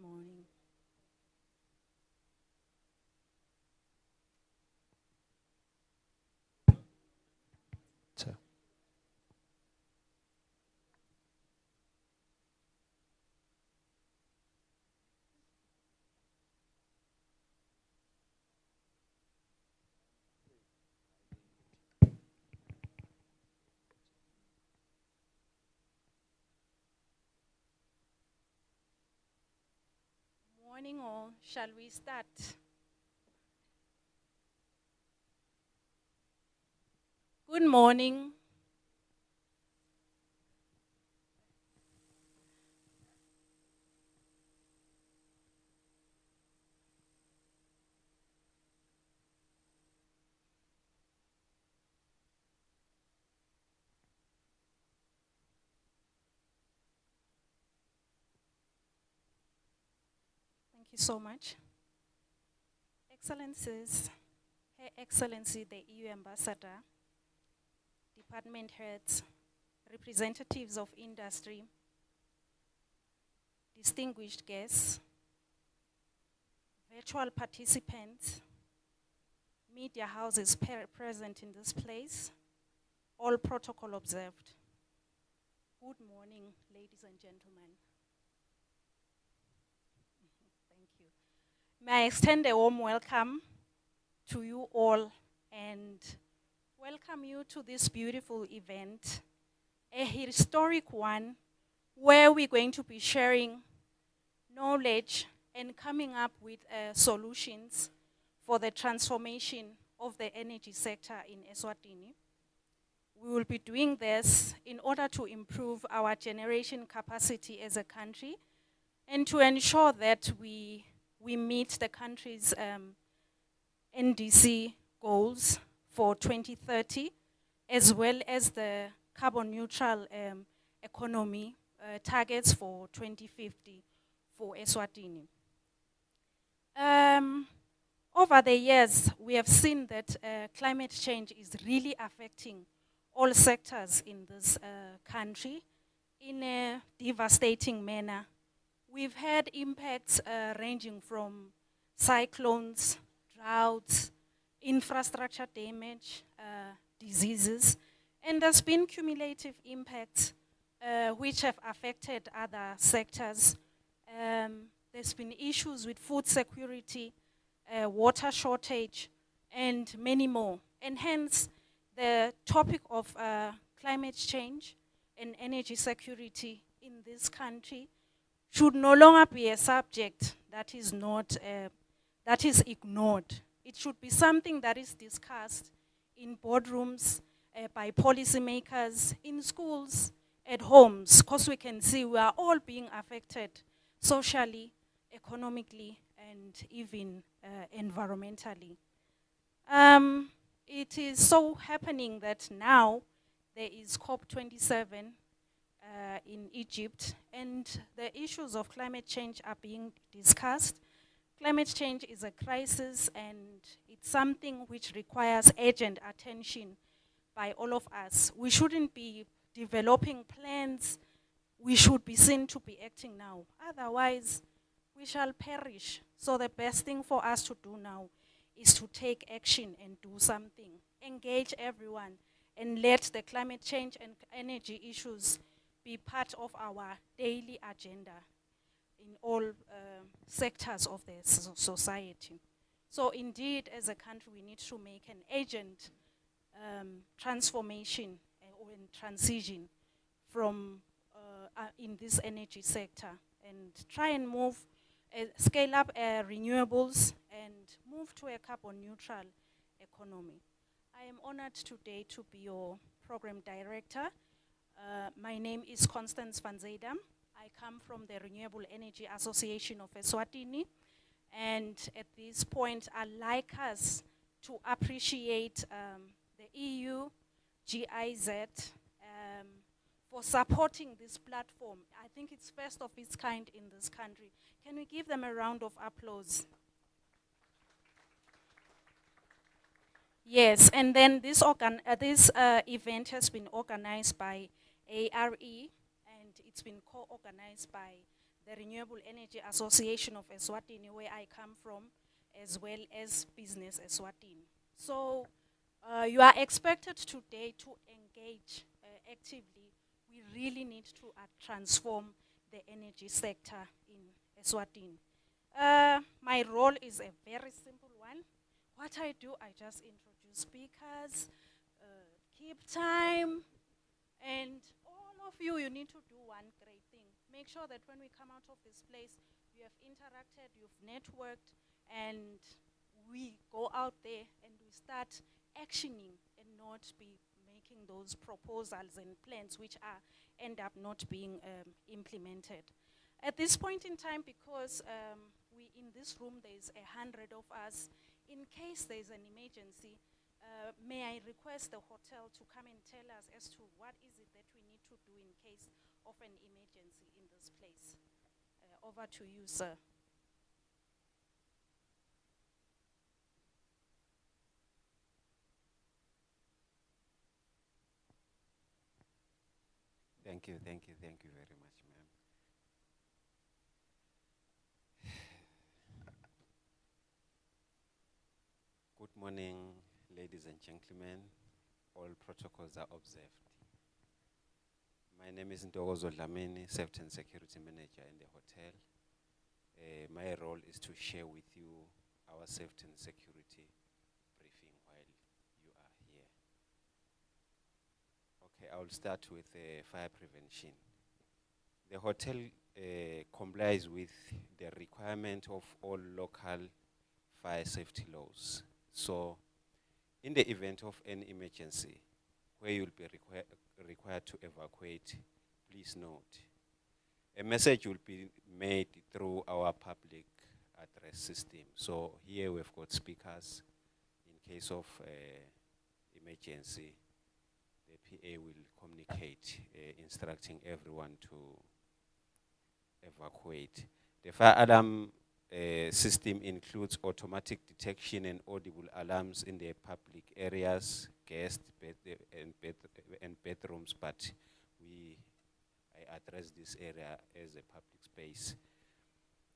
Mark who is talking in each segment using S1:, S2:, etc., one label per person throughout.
S1: morning.
S2: So,
S1: Morning all, shall we start? Good morning. Thank you so much. Excellencies, Her Excellency the EU Ambassador, department heads, representatives of industry, distinguished guests, virtual participants, media houses present in this place, all protocol observed. Good morning, ladies and gentlemen. Thank you. May I extend a warm welcome to you all and welcome you to this beautiful event, a historic one where we're going to be sharing knowledge and coming up with solutions for the transformation of the energy sector in Eswatini. We will be doing this in order to improve our generation capacity as a country and to ensure that we meet the country's NDC goals for 2030, as well as the carbon neutral economy targets for 2050 for Eswatini. Over the years, we have seen that climate change is really affecting all sectors in this country in a devastating manner. We've had impacts ranging from cyclones, droughts, infrastructure damage, diseases, and there's been cumulative impacts which have affected other sectors. There's been issues with food security, water shortage, and many more. And hence, the topic of climate change and energy security in this country should no longer be a subject that is not that is ignored. It should be something that is discussed in boardrooms, by policymakers, in schools, at homes, because we can see we are all being affected socially, economically, and even environmentally. It is so happening that now there is COP27 in Egypt, and the issues of climate change are being discussed. Climate change is a crisis, and it's something which requires urgent attention by all of us. We shouldn't be developing plans. We should be seen to be acting now. Otherwise, we shall perish. So the best thing for us to do now is to take action and do something. Engage everyone and let the climate change and energy issues be part of our daily agenda in all sectors of the society. So indeed, as a country, we need to make an urgent transformation or transition from in this energy sector and try and move, scale up renewables and move to a carbon neutral economy. I am honored today to be your program director. My name is Constance van Zeydam. I come from the Renewable Energy Association of Eswatini. And at this point, I'd like us to appreciate the EU, GIZ, for supporting this platform. I think it's first of its kind in this country. Can we give them a round of applause? Yes, and then this event has been organized by ARE, and it's been co-organized by the Renewable Energy Association of Eswatini, where I come from, as well as Business Eswatini. So you are expected today to engage actively. We really need to transform the energy sector in Eswatini. My role is a very simple one. What I do, I just introduce speakers, keep time, and all of you, you need to do one great thing. Make sure that when we come out of this place, you have interacted, you've networked, and we go out there and we start actioning and not be making those proposals and plans which end up not being implemented. At this point in time, because we in this room, there's 100 of us, in case there's an emergency, may I request the hotel to come and tell us as to what is it that we need to do in case of an emergency in this place. Over to you, sir.
S3: Thank you very much, ma'am. Good morning, ladies and gentlemen. All protocols are observed. My name is Ntokozo Dlamini, Safety and Security Manager in the hotel. My role is to share with you our safety and security briefing while you are here. Okay, I will start with fire prevention. The hotel complies with the requirement of all local fire safety laws. So, in the event of an emergency, where you'll be required to evacuate, please note, a message will be made through our public address system. So here we've got speakers. In case of emergency, the PA will communicate, instructing everyone to evacuate. The fire alarm system includes automatic detection and audible alarms in the public areas, guest and bedrooms, but I address this area as a public space.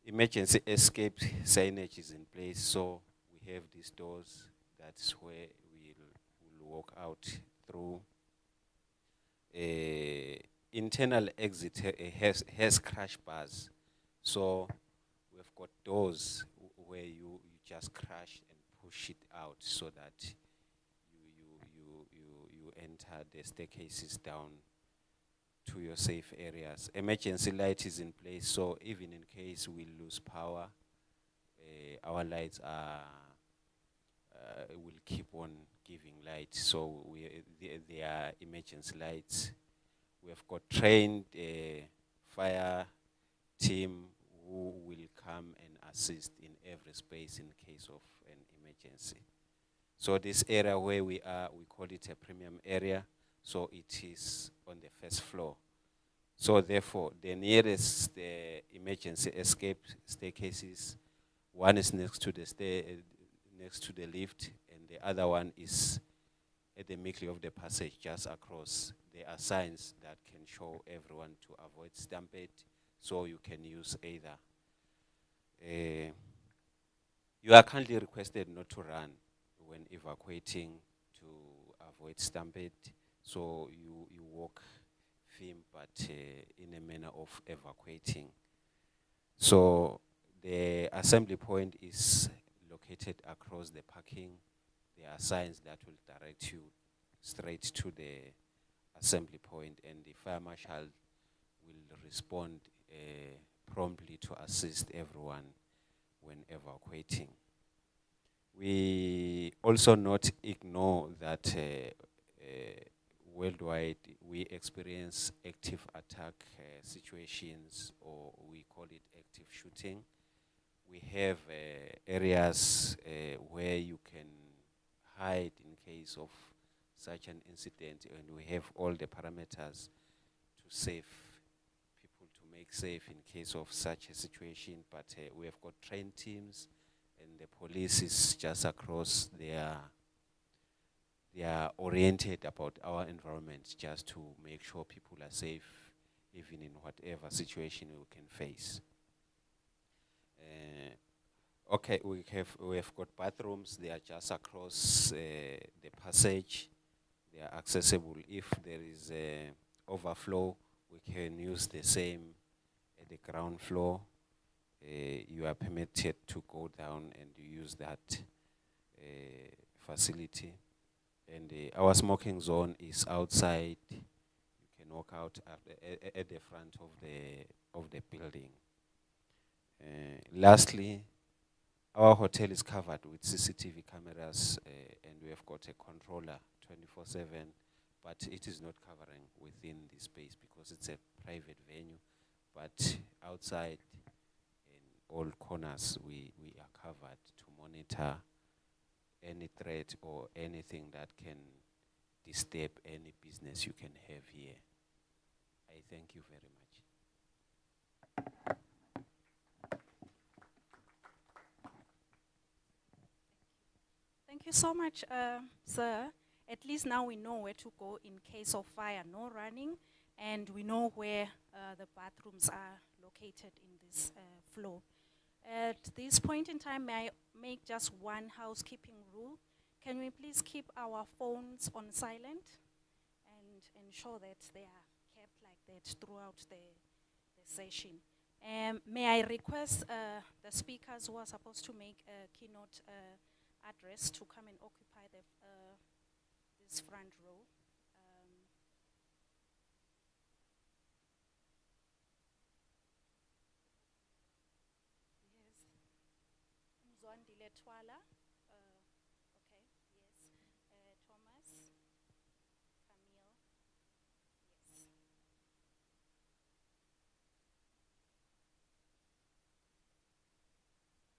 S3: Emergency escape signage is in place, so we have these doors. That's where we'll walk out through. Internal exit has crash bars, so we've got doors where you just crash and push it out so that you enter the staircases down to your safe areas. Emergency light is in place, so even in case we lose power, our lights will keep on giving light. So they are emergency lights. We have got trained fire team who will come and assist in every space in case of an emergency. So this area where we are, we call it a premium area. So it is on the first floor. So therefore, the nearest emergency escape staircases, one is next to the next to the lift, and the other one is at the middle of the passage, just across. There are signs that can show everyone to avoid stampede, so you can use either. You are kindly requested not to run when evacuating to avoid stampede, so you walk firm, but in a manner of evacuating. So the assembly point is located across the parking. There are signs that will direct you straight to the assembly point, and the fire marshal will respond promptly to assist everyone when evacuating. We also not ignore that worldwide we experience active attack situations, or we call it active shooting. We have areas where you can hide in case of such an incident, and we have all the parameters to save people, to make safe in case of such a situation. But we have got trained teams, and the police is just across. They are oriented about our environment just to make sure people are safe even in whatever situation we can face. Okay, we have got bathrooms. They are just across the passage. They are accessible. If there is a overflow, we can use the same at the ground floor. You are permitted to go down and use that facility. And our smoking zone is outside. You can walk out at the front of the building. Lastly, our hotel is covered with CCTV cameras, and we have got a controller 24/7, but it is not covering within the space because it's a private venue. But outside, in all corners, we are covered to monitor any threat or anything that can disturb any business you can have here. I thank you very much.
S1: Thank you so much, sir. At least now we know where to go in case of fire, no running, and we know where the bathrooms are located in this floor. At this point in time, may I make just one housekeeping rule? Can we please keep our phones on silent and ensure that they are kept like that throughout the session? May I request the speakers who are supposed to make a keynote address to come and occupy this front row. Yes. Mzwandile Twala. Okay, yes. Thomas. Camille. Yes.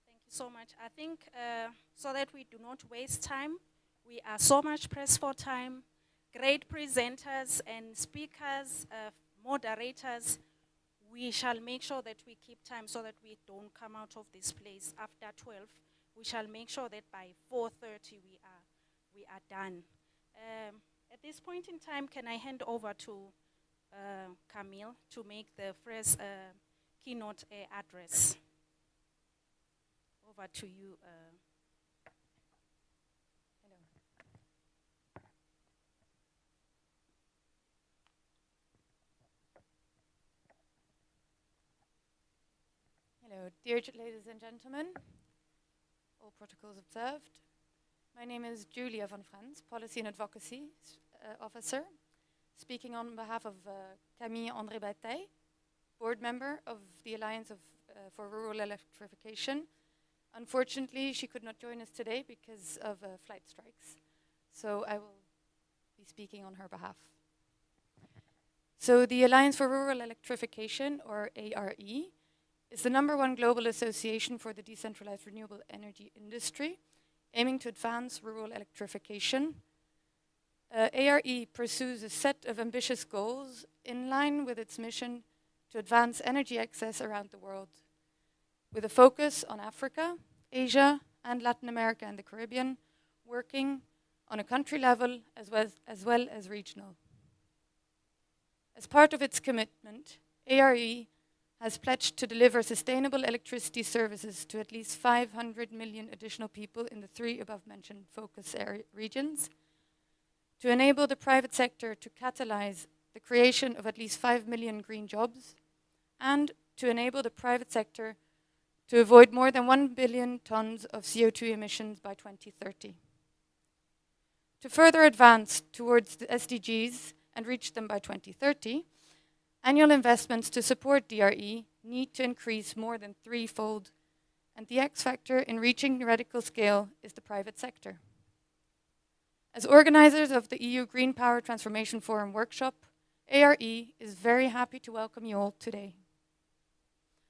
S1: Thank you so much. I think so that we do not waste time, we are so much pressed for time. Great presenters and speakers, moderators, we shall make sure that we keep time so that we don't come out of this place after 12. We shall make sure that by 4:30 we are done. At this point in time, can I hand over to Camille to make the first keynote address? Over to you.
S4: Hello. Hello, dear ladies and gentlemen, all protocols observed. My name is Julia van Frans, Policy and Advocacy Officer, speaking on behalf of Camille André Bataille, board member of the Alliance for Rural Electrification. Unfortunately, she could not join us today because of flight strikes, so I will be speaking on her behalf. So the Alliance for Rural Electrification, or ARE, is the #1 global association for the decentralized renewable energy industry, aiming to advance rural electrification. ARE pursues a set of ambitious goals in line with its mission to advance energy access around the world, with a focus on Africa, Asia, and Latin America and the Caribbean, working on a country level as well as regional. As part of its commitment, ARE has pledged to deliver sustainable electricity services to at least 500 million additional people in the 3 above-mentioned focus regions, to enable the private sector to catalyze the creation of at least 5 million green jobs, and to enable the private sector to avoid more than 1 billion tons of CO2 emissions by 2030. To further advance towards the SDGs and reach them by 2030, annual investments to support DRE need to increase more than 3-fold, and the X factor in reaching theoretical scale is the private sector. As organizers of the EU Green Power Transformation Forum workshop, ARE is very happy to welcome you all today.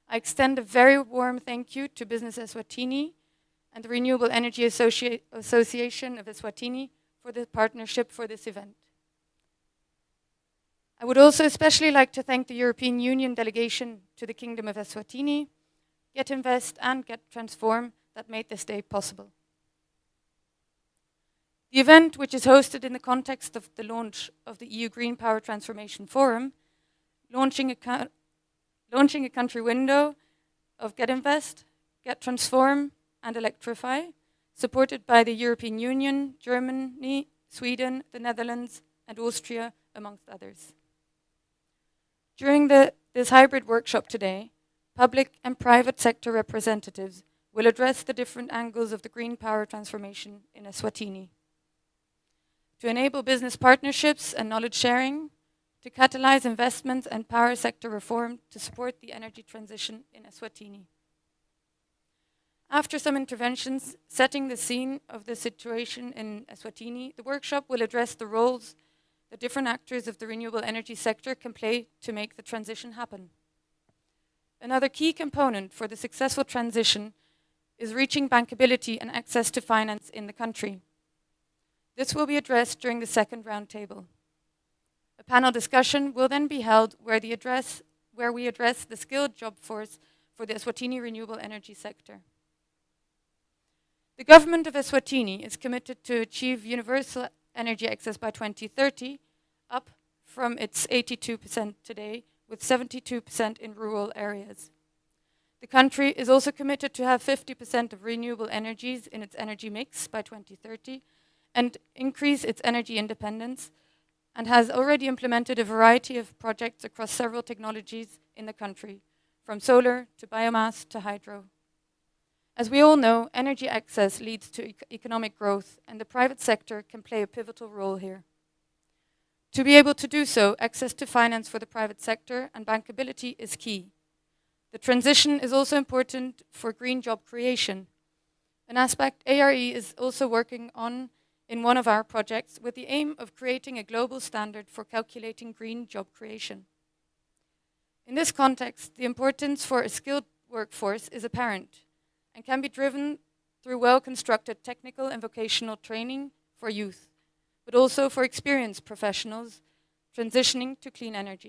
S4: I extend a very warm thank you to Business Eswatini and the Renewable Energy Association of Eswatini for the partnership for this event. I would also especially like to thank the European Union delegation to the Kingdom of Eswatini, GET.invest and GET.transform that made this day possible. The event, which is hosted in the context of the launch of the EU Green Power Transformation Forum, launching a country window of GET.invest, GET.transform, and electrify, supported by the European Union, Germany, Sweden, the Netherlands, and Austria, amongst others. During this hybrid workshop today, public and private sector representatives will address the different angles of the green power transformation in Eswatini. To enable business partnerships and knowledge sharing, to catalyse investments and power sector reform to support the energy transition in Eswatini. After some interventions setting the scene of the situation in Eswatini, the workshop will address the roles the different actors of the renewable energy sector can play to make the transition happen. Another key component for the successful transition is reaching bankability and access to finance in the country. This will be addressed during the second roundtable. A panel discussion will then be held where we address the skilled job force for the Eswatini renewable energy sector. The government of Eswatini is committed to achieve universal energy access by 2030, up from its 82% today, with 72% in rural areas. The country is also committed to have 50% of renewable energies in its energy mix by 2030 and increase its energy independence, and has already implemented a variety of projects across several technologies in the country, from solar to biomass to hydro. As we all know, energy access leads to economic growth, and the private sector can play a pivotal role here. To be able to do so, access to finance for the private sector and bankability is key. The transition is also important for green job creation, an aspect ARE is also working on in one of our projects with the aim of creating a global standard for calculating green job creation. In this context, the importance for a skilled workforce is apparent and can be driven through well-constructed technical and vocational training for youth, but also for experienced professionals transitioning to clean energies.